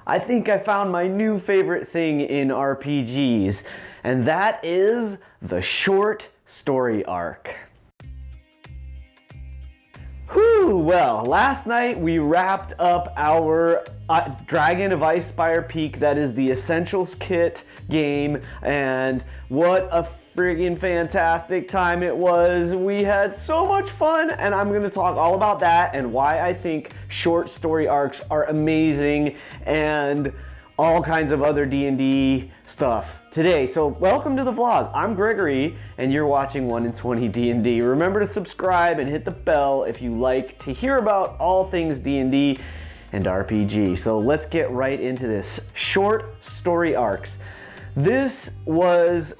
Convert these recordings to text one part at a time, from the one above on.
I think I found my new favorite thing in RPGs, and that is the short story arc. Whew, well, last night we wrapped up our Dragon of Icespire Peak, that is the Essentials Kit game, and what a friggin' fantastic time it was. We had so much fun, and I'm gonna talk all about that and why I think short story arcs are amazing and all kinds of other D&D stuff today. So welcome to the vlog. I'm Gregory and you're watching 1 in 20 D&D. Remember to subscribe and hit the bell if you like to hear about all things D&D and RPG. So let's get right into this. Short story arcs. This was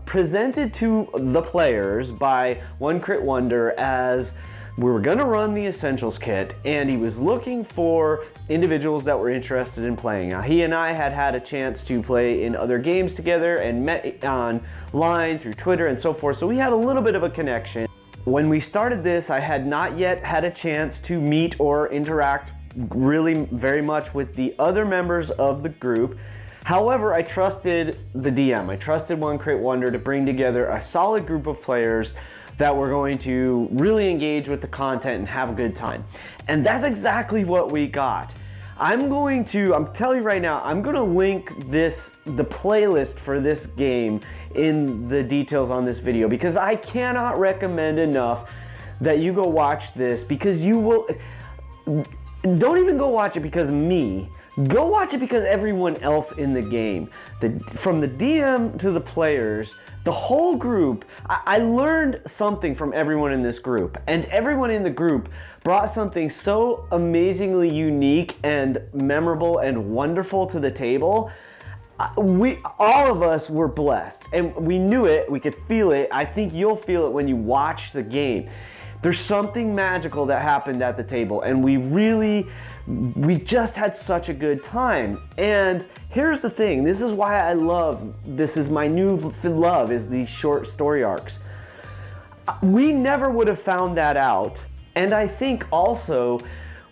presented to the players by One Crit Wonder as we were going to run the Essentials Kit, and he was looking for individuals that were interested in playing. Now, he and I had a chance to play in other games together and met online through Twitter and so forth, so we had a little bit of a connection. When we started this, I had not yet had a chance to meet or interact really very much with the other members of the group. However, I trusted the DM. I trusted One Crit Wonder to bring together a solid group of players that were going to really engage with the content and have a good time. And that's exactly what we got. I'm telling you right now, I'm gonna link the playlist for this game in the details on this video, because I cannot recommend enough that you go watch this, because you will, don't even go watch it because of me. Go watch it because everyone else in the game, from the DM to the players, the whole group, I learned something from everyone in this group, and everyone in the group brought something so amazingly unique and memorable and wonderful to the table. All of us were blessed, and we knew it, we could feel it. I think you'll feel it when you watch the game. There's something magical that happened at the table, and we just had such a good time. And here's the thing, this is why this is my new love, is these short story arcs. We never would have found that out, and I think also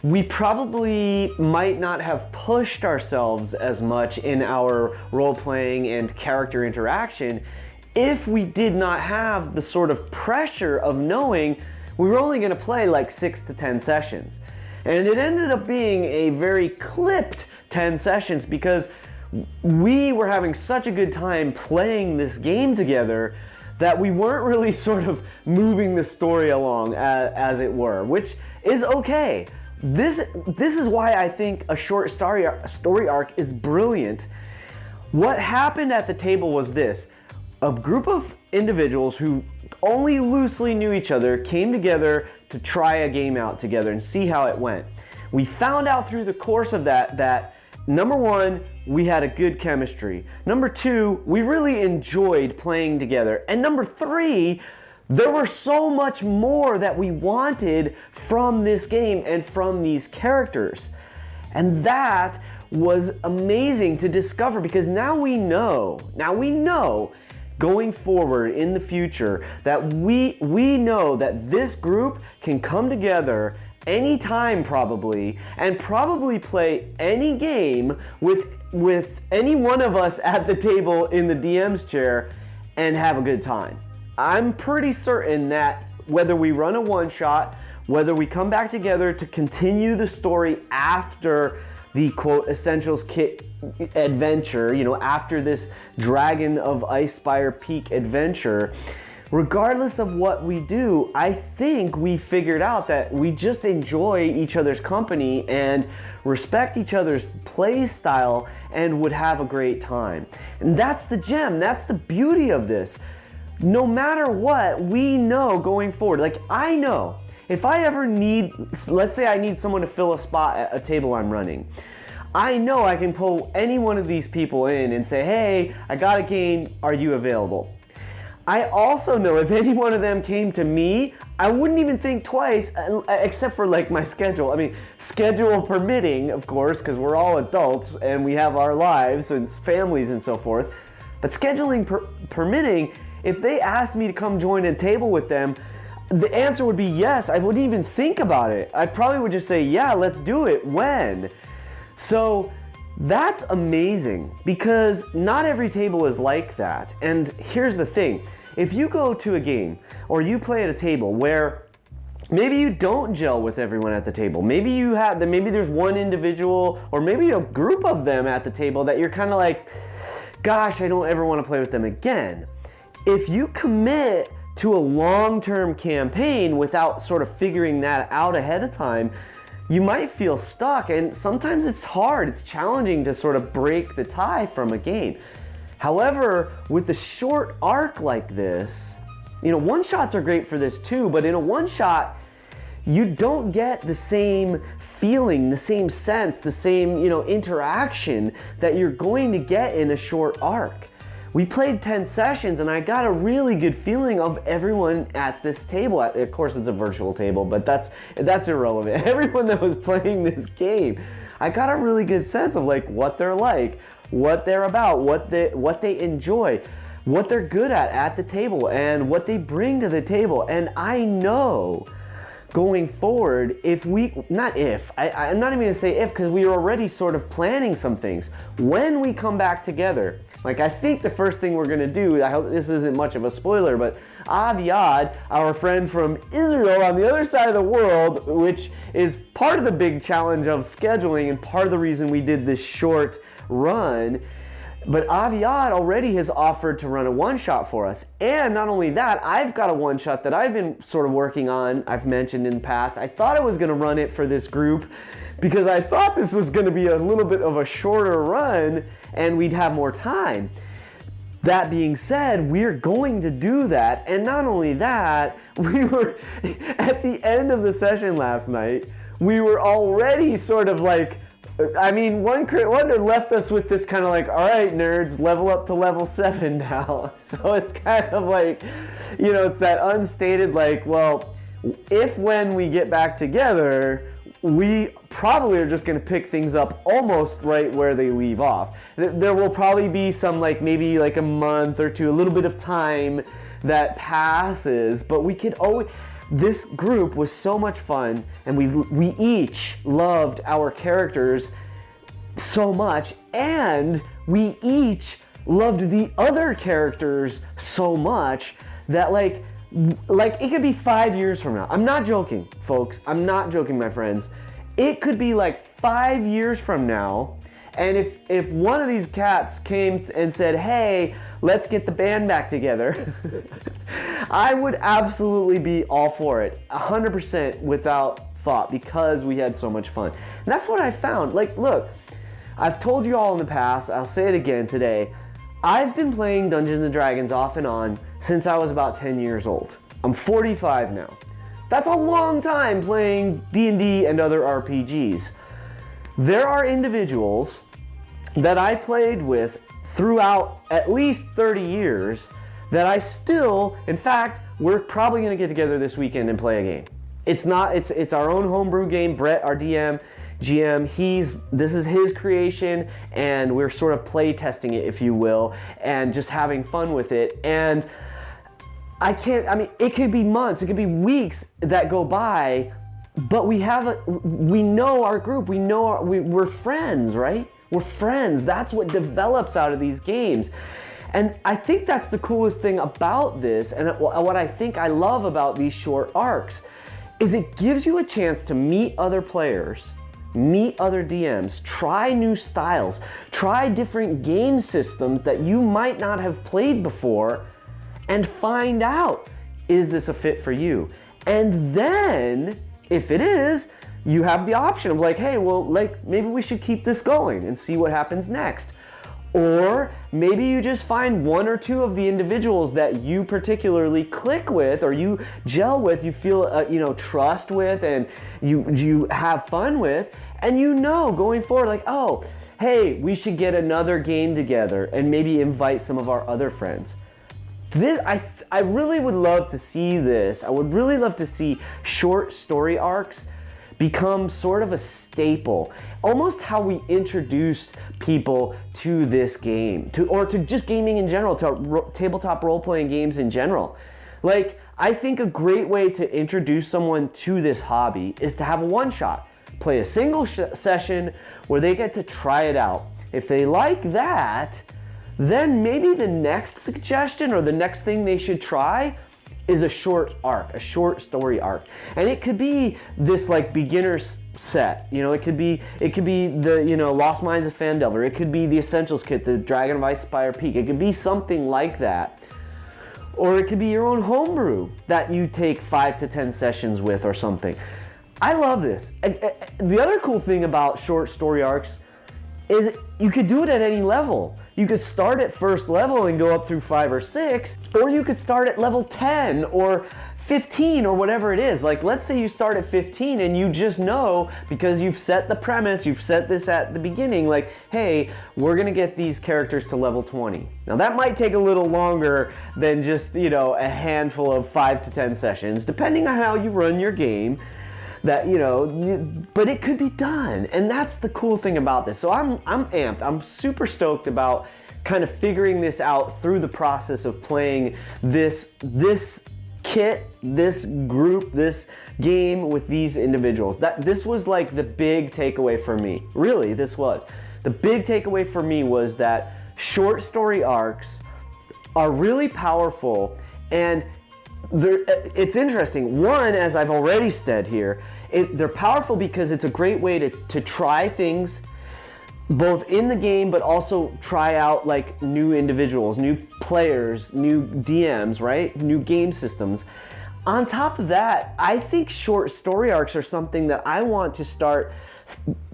we probably might not have pushed ourselves as much in our role-playing and character interaction if we did not have the sort of pressure of knowing we were only gonna play like 6 to 10 sessions. And it ended up being a very clipped 10 sessions because we were having such a good time playing this game together that we weren't really sort of moving the story along as it were, which is okay. This is why I think a short story arc is brilliant. What happened at the table was this. A group of individuals who only loosely knew each other came together to try a game out together and see how it went. We found out through the course of that number one, we had a good chemistry. Number two, we really enjoyed playing together. And number three, there were so much more that we wanted from this game and from these characters. And that was amazing to discover, because now we know going forward in the future that we know that this group can come together anytime probably, and probably play any game with any one of us at the table in the DM's chair and have a good time. I'm pretty certain that whether we run a one-shot, whether we come back together to continue the story after the quote Essentials Kit Adventure, after this Dragon of Icespire Peak adventure, regardless of what we do, I think we figured out that we just enjoy each other's company and respect each other's play style and would have a great time. And that's the gem, that's the beauty of this. No matter what, we know going forward, like I know, if I ever let's say I need someone to fill a spot at a table I'm running, I know I can pull any one of these people in and say, hey, I got a game, are you available? I also know if any one of them came to me, I wouldn't even think twice, except for like my schedule. I mean, schedule permitting, of course, because we're all adults and we have our lives and families and so forth. But scheduling permitting, if they asked me to come join a table with them, the answer would be yes. I wouldn't even think about it. I probably would just say, yeah, let's do it. When? So that's amazing because not every table is like that. And here's the thing, if you go to a game or you play at a table where maybe you don't gel with everyone at the table, maybe there's one individual or maybe a group of them at the table that you're kind of like, gosh, I don't ever want to play with them again. If you commit to a long-term campaign without sort of figuring that out ahead of time, you might feel stuck, and sometimes it's hard, it's challenging to sort of break the tie from a game. However, with a short arc like this, one-shots are great for this too, but in a one-shot, you don't get the same feeling, the same sense, the same, interaction that you're going to get in a short arc. We played 10 sessions and I got a really good feeling of everyone at this table. Of course, it's a virtual table, but that's irrelevant. Everyone that was playing this game, I got a really good sense of what they're like, what they're about, what they enjoy, what they're good at the table, and what they bring to the table. And I know going forward, I'm not even gonna say if, because we are already sort of planning some things. When we come back together, I think the first thing we're gonna do, I hope this isn't much of a spoiler, but Aviad, our friend from Israel on the other side of the world, which is part of the big challenge of scheduling and part of the reason we did this short run, but Aviad already has offered to run a one-shot for us. And not only that, I've got a one-shot that I've been sort of working on, I've mentioned in the past. I thought I was gonna run it for this group because I thought this was gonna be a little bit of a shorter run and we'd have more time. That being said, we're going to do that. And not only that, we were, at the end of the session last night, we were already sort of one left us with this kind of all right, nerds, level up to level 7 now. So it's kind of it's that unstated, well, if when we get back together, we probably are just going to pick things up almost right where they leave off. There will probably be some maybe a month or two, a little bit of time that passes, but we could always... This group was so much fun, and we each loved our characters so much, and we each loved the other characters so much that it could be 5 years from now. I'm not joking, folks. I'm not joking, my friends. It could be 5 years from now, and if one of these cats came and said, hey, let's get the band back together, I would absolutely be all for it, 100% without thought, because we had so much fun. And that's what I found. Look, I've told you all in the past, I'll say it again today, I've been playing Dungeons & Dragons off and on since I was about 10 years old. I'm 45 now. That's a long time playing D&D and other RPGs. There are individuals that I played with throughout at least 30 years that I still, in fact, we're probably gonna get together this weekend and play a game. It's our own homebrew game. Brett, our GM, this is his creation, and we're sort of play testing it, if you will, and just having fun with it. And it could be months, it could be weeks that go by, but we know our group, we're friends, right? We're friends. That's what develops out of these games. And I think that's the coolest thing about this, and what I think I love about these short arcs, is it gives you a chance to meet other players, meet other DMs, try new styles, try different game systems that you might not have played before, and find out, is this a fit for you? And then, if it is, you have the option of hey, well, maybe we should keep this going and see what happens next. Or maybe you just find one or two of the individuals that you particularly click with, or you gel with, you feel trust with, and you have fun with, and going forward, oh, hey, we should get another game together and maybe invite some of our other friends. I really would love to see this. I would really love to see short story arcs become sort of a staple, almost how we introduce people to this game, or to just gaming in general, to tabletop role-playing games in general. I think a great way to introduce someone to this hobby is to have a one-shot. play a single session where they get to try it out. If they like that, then maybe the next suggestion or the next thing they should try is a short arc, a short story arc. And it could be this like beginner's set, you know, it could be the, you know, Lost Mines of Phandelver, it could be the Essentials Kit, the Dragon of Icespire Peak, it could be something like that. Or it could be your own homebrew that you take 5 to 10 sessions with or something. I love this. And the other cool thing about short story arcs is you could do it at any level. You could start at first level and go up through 5 or 6, or you could start at level 10 or 15 or whatever it is. Like, let's say you start at 15 and you just know, because you've set the premise, you've set this at the beginning, like, hey, we're gonna get these characters to level 20. Now that might take a little longer than just, you know, a handful of 5 to 10 sessions, depending on how you run your game. That, you know, but it could be done, and that's the cool thing about this. So I'm amped. I'm super stoked about kind of figuring this out through the process of playing this kit, this group, this game with these individuals. This was like the big takeaway for me. Really, this was. The big takeaway for me was that short story arcs are really powerful, and it's interesting. One, as I've already said here, they're powerful because it's a great way to try things both in the game, but also try out like new individuals, new players, new DMs, right? New game systems. On top of that, I think short story arcs are something that I want to start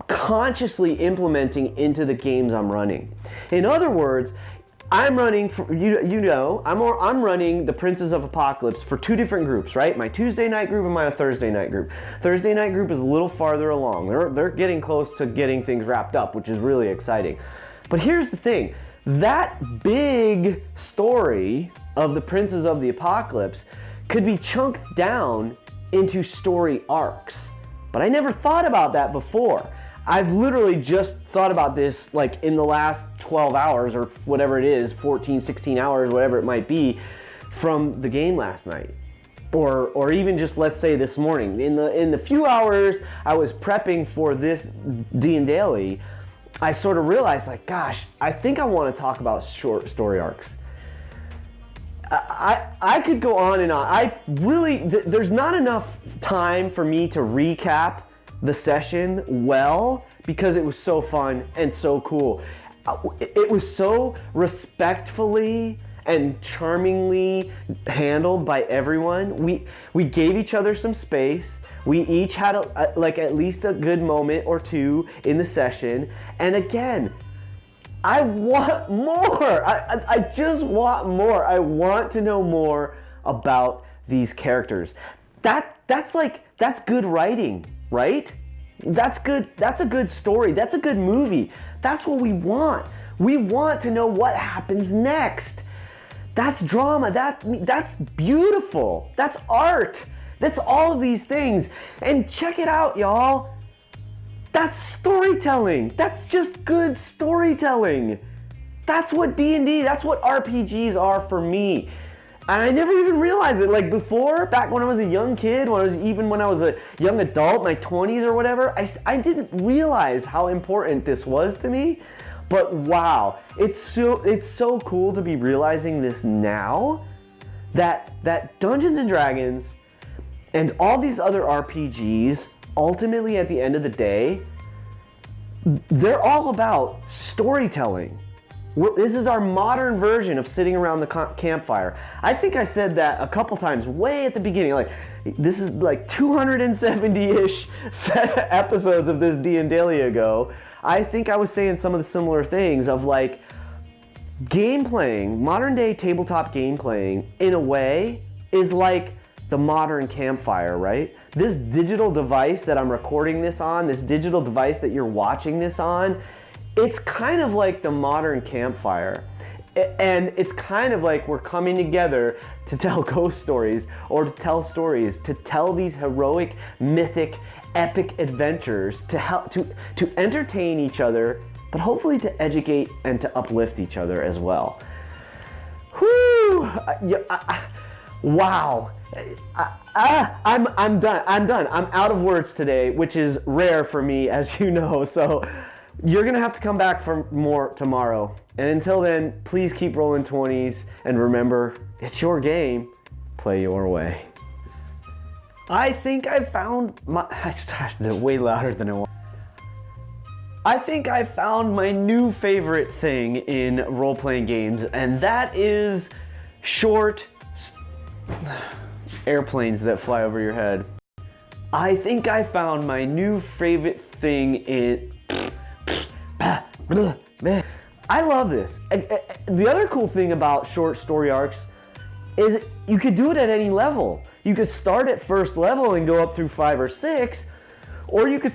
consciously implementing into the games I'm running. In other words, I'm running, I'm running the Princes of Apocalypse for 2 different groups, right? My Tuesday night group and my Thursday night group. Thursday night group is a little farther along. They're getting close to getting things wrapped up, which is really exciting. But here's the thing, that big story of the Princes of the Apocalypse could be chunked down into story arcs. But I never thought about that before. I've literally just thought about this like in the last 12 hours or whatever it is, 14, 16 hours, whatever it might be, from the game last night. Or even just, let's say, this morning. In the few hours I was prepping for this DnDaily, I sort of realized, like, gosh, I think I want to talk about short story arcs. I could go on and on. There's not enough time for me to recap the session well, because it was so fun and so cool. It was so respectfully and charmingly handled by everyone. We gave each other some space. We each had at least a good moment or two in the session. And again, I want more. I just want more. I want to know more about these characters. That's good writing, right? That's good. That's a good story. That's a good movie. That's what we want. We want to know what happens next. That's drama. That's beautiful. That's art. That's all of these things. And check it out, y'all. That's storytelling. That's just good storytelling. That's what D&D, that's what RPGs are for me. And I never even realized it. Like before, back when I was a young kid, when I was a young adult, my 20s or whatever, I didn't realize how important this was to me. But wow, it's so cool to be realizing this now, that Dungeons and Dragons and all these other RPGs, ultimately at the end of the day, they're all about storytelling. This is our modern version of sitting around the campfire. I think I said that a couple times way at the beginning. Like, this is like 270-ish episodes of this DnDaily ago. I think I was saying some of the similar things of like game playing, modern day tabletop game playing, in a way, is like the modern campfire, right? This digital device that I'm recording this on, this digital device that you're watching this on, it's kind of like the modern campfire. And it's kind of like we're coming together to tell ghost stories, or to tell stories, to tell these heroic, mythic, epic adventures, to help to entertain each other, but hopefully to educate and to uplift each other as well. Whew! Wow. I'm done. I'm out of words today, which is rare for me, as you know. So you're gonna have to come back for more tomorrow. And until then, please keep rolling 20s. And remember, it's your game. Play your way. I think I found my... I started it way louder than I wanted. I think I found my new favorite thing in role-playing games, and that is short airplanes that fly over your head. I think I found my new favorite thing in... I love this. The other cool thing about short story arcs is you could do it at any level. You could start at first level and go up through 5 or 6, or you could...